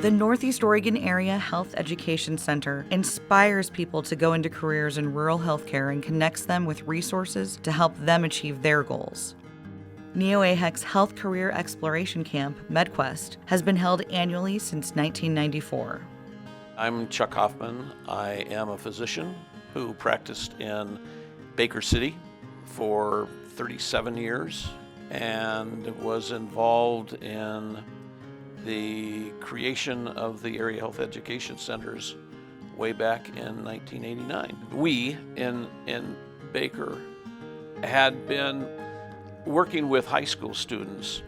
The Northeast Oregon Area Health Education Center inspires people to go into careers in rural healthcare and connects them with resources to help them achieve their goals. AHEC's Health Career Exploration Camp, MedQuest, has been held annually since 1994. I'm Chuck Hoffman. I am a physician who practiced in Baker City for 37 years and was involved in the creation of the Area Health Education Centers way back in 1989. We in Baker had been working with high school students,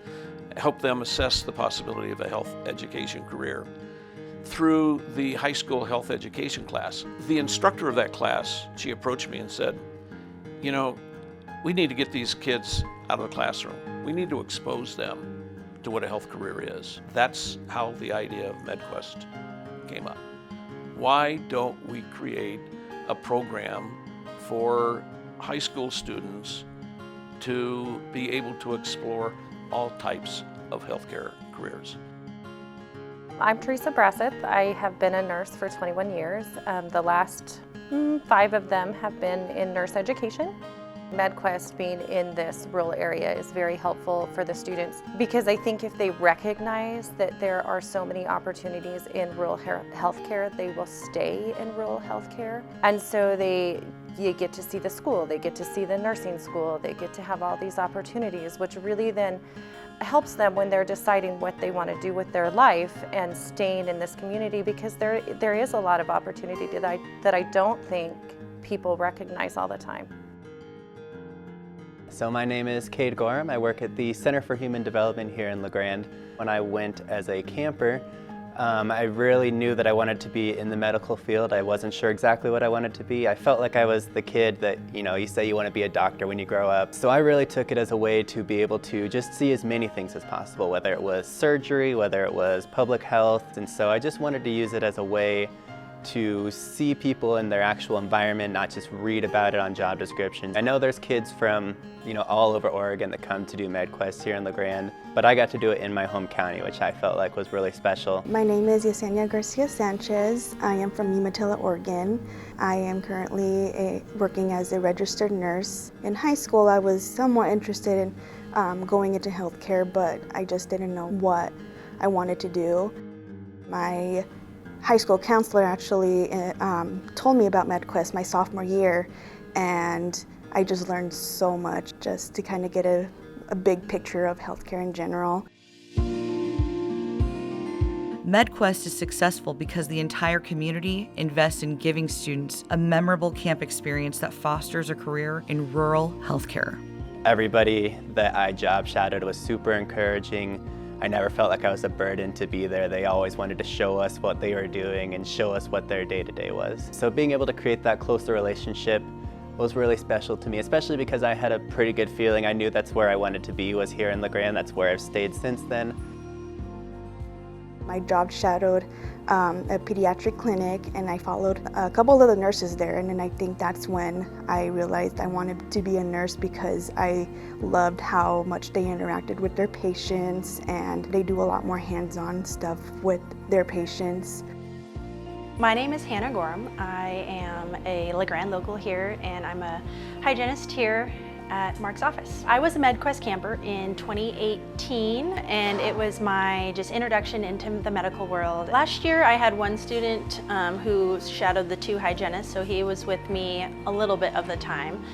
help them assess the possibility of a health education career through the high school health education class. The instructor of that class, she approached me and said, you know, we need to get these kids out of the classroom. We need to expose them to what a health career is. That's how the idea of MedQuest came up. Why don't we create a program for high school students to be able to explore all types of healthcare careers? I'm Teresa Brasseth. I have been a nurse for 21 years. The last 5 of them have been in nurse education. MedQuest being in this rural area is very helpful for the students because I think if they recognize that there are so many opportunities in rural healthcare, they will stay in rural healthcare. And so you get to see the school, they get to see the nursing school, they get to have all these opportunities, which really then helps them when they're deciding what they want to do with their life and staying in this community, because there is a lot of opportunity that I don't think people recognize all the time. So my name is Cade Gorham. I work at the Center for Human Development here in La Grande. When I went as a camper, I really knew that I wanted to be in the medical field. I wasn't sure exactly what I wanted to be. I felt like I was the kid that, you say you want to be a doctor when you grow up. So I really took it as a way to be able to just see as many things as possible, whether it was surgery, whether it was public health. And so I just wanted to use it as a way to see people in their actual environment, not just read about it on job descriptions. I know there's kids from, all over Oregon that come to do MedQuest here in La Grande, but I got to do it in my home county, which I felt like was really special. My name is Yesenia Garcia Sanchez. I am from Umatilla, Oregon. I am currently working as a registered nurse. In high school, I was somewhat interested in going into healthcare, but I just didn't know what I wanted to do. My high school counselor actually told me about MedQuest my sophomore year, and I just learned so much just to kind of get a big picture of healthcare in general. MedQuest is successful because the entire community invests in giving students a memorable camp experience that fosters a career in rural healthcare. Everybody that I job shadowed was super encouraging. I never felt like I was a burden to be there. They always wanted to show us what they were doing and show us what their day-to-day was. So being able to create that closer relationship was really special to me, especially because I had a pretty good feeling. I knew that's where I wanted to be, was here in La Grande. That's where I've stayed since then. My job shadowed a pediatric clinic, and I followed a couple of the nurses there, and then I think that's when I realized I wanted to be a nurse because I loved how much they interacted with their patients, and they do a lot more hands-on stuff with their patients. My name is Hannah Gorham. I am a La Grande local here, and I'm a hygienist here at Mark's office. I was a MedQuest camper in 2018, and it was my just introduction into the medical world. Last year I had one student who shadowed the 2 hygienists, so he was with me a little bit of the time.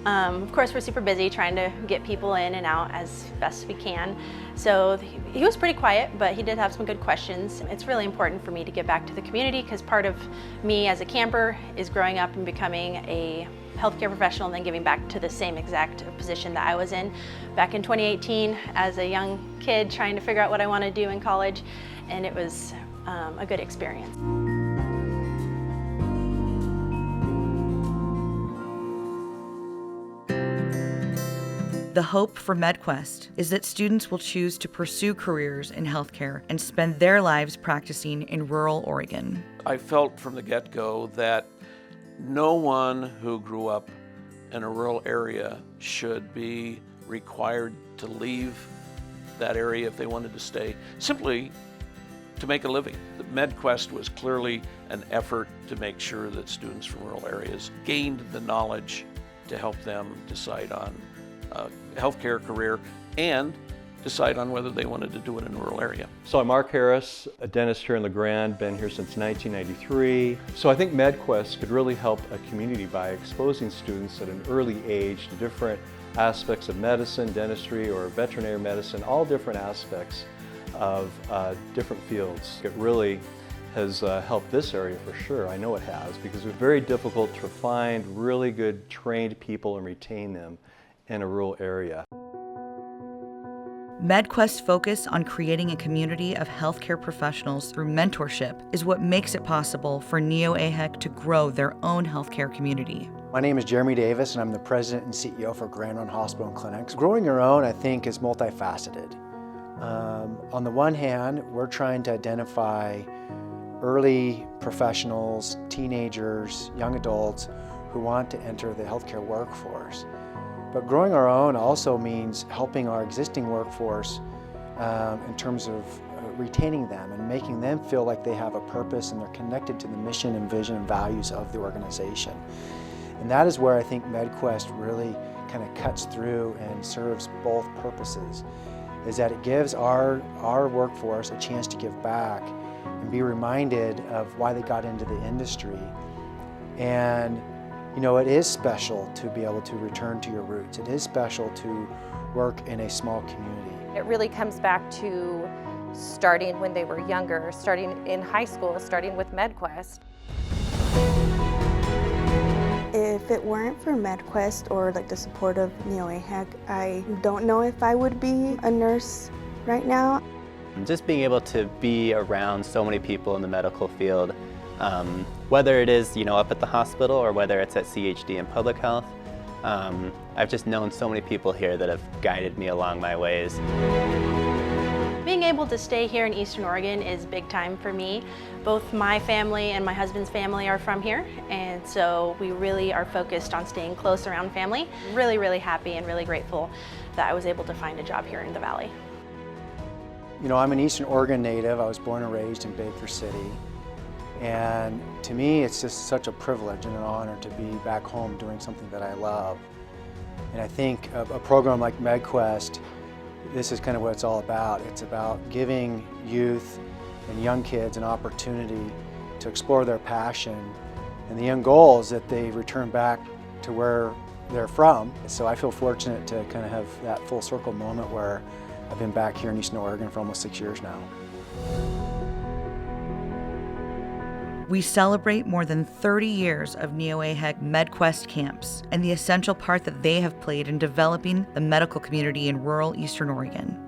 Of course, we're super busy trying to get people in and out as best we can. So he was pretty quiet, but he did have some good questions. It's really important for me to give back to the community because part of me as a camper is growing up and becoming a healthcare professional and then giving back to the same exact position that I was in back in 2018 as a young kid trying to figure out what I want to do in college, and it was a good experience. The hope for MedQuest is that students will choose to pursue careers in healthcare and spend their lives practicing in rural Oregon. I felt from the get-go that no one who grew up in a rural area should be required to leave that area if they wanted to stay, simply to make a living. The MedQuest was clearly an effort to make sure that students from rural areas gained the knowledge to help them decide on a healthcare career and decide on whether they wanted to do it in a rural area. So I'm Mark Harris, a dentist here in La Grande, been here since 1993. So I think MedQuest could really help a community by exposing students at an early age to different aspects of medicine, dentistry, or veterinary medicine, all different aspects of different fields. It really has helped this area for sure. I know it has, because it's very difficult to find really good trained people and retain them in a rural area. MedQuest's focus on creating a community of healthcare professionals through mentorship is what makes it possible for NeoAHEC to grow their own healthcare community. My name is Jeremy Davis, and I'm the President and CEO for Grand Run Hospital and Clinics. Growing your own, I think, is multifaceted. On the one hand, we're trying to identify early professionals, teenagers, young adults who want to enter the healthcare workforce. But growing our own also means helping our existing workforce in terms of retaining them and making them feel like they have a purpose and they're connected to the mission and vision and values of the organization. And that is where I think MedQuest really kind of cuts through and serves both purposes, is that it gives our workforce a chance to give back and be reminded of why they got into the industry. And you know, it is special to be able to return to your roots. It is special to work in a small community. It really comes back to starting when they were younger, starting in high school, starting with MedQuest. If it weren't for MedQuest or like the support of NeoAHEC, I don't know if I would be a nurse right now. Just being able to be around so many people in the medical field, whether it is, up at the hospital or whether it's at CHD in public health, I've just known so many people here that have guided me along my ways. Being able to stay here in Eastern Oregon is big time for me. Both my family and my husband's family are from here, and so we really are focused on staying close around family. Really, really happy and really grateful that I was able to find a job here in the Valley. I'm an Eastern Oregon native. I was born and raised in Baker City. And to me, it's just such a privilege and an honor to be back home doing something that I love. And I think a program like MedQuest, this is kind of what it's all about. It's about giving youth and young kids an opportunity to explore their passion. And the end goal is that they return back to where they're from. So I feel fortunate to kind of have that full circle moment where I've been back here in Eastern Oregon for almost 6 years now. We celebrate more than 30 years of NeoAHEC MedQuest camps and the essential part that they have played in developing the medical community in rural Eastern Oregon.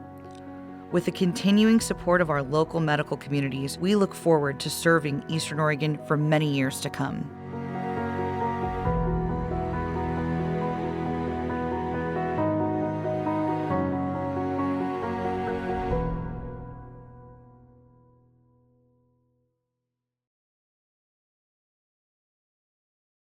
With the continuing support of our local medical communities, we look forward to serving Eastern Oregon for many years to come.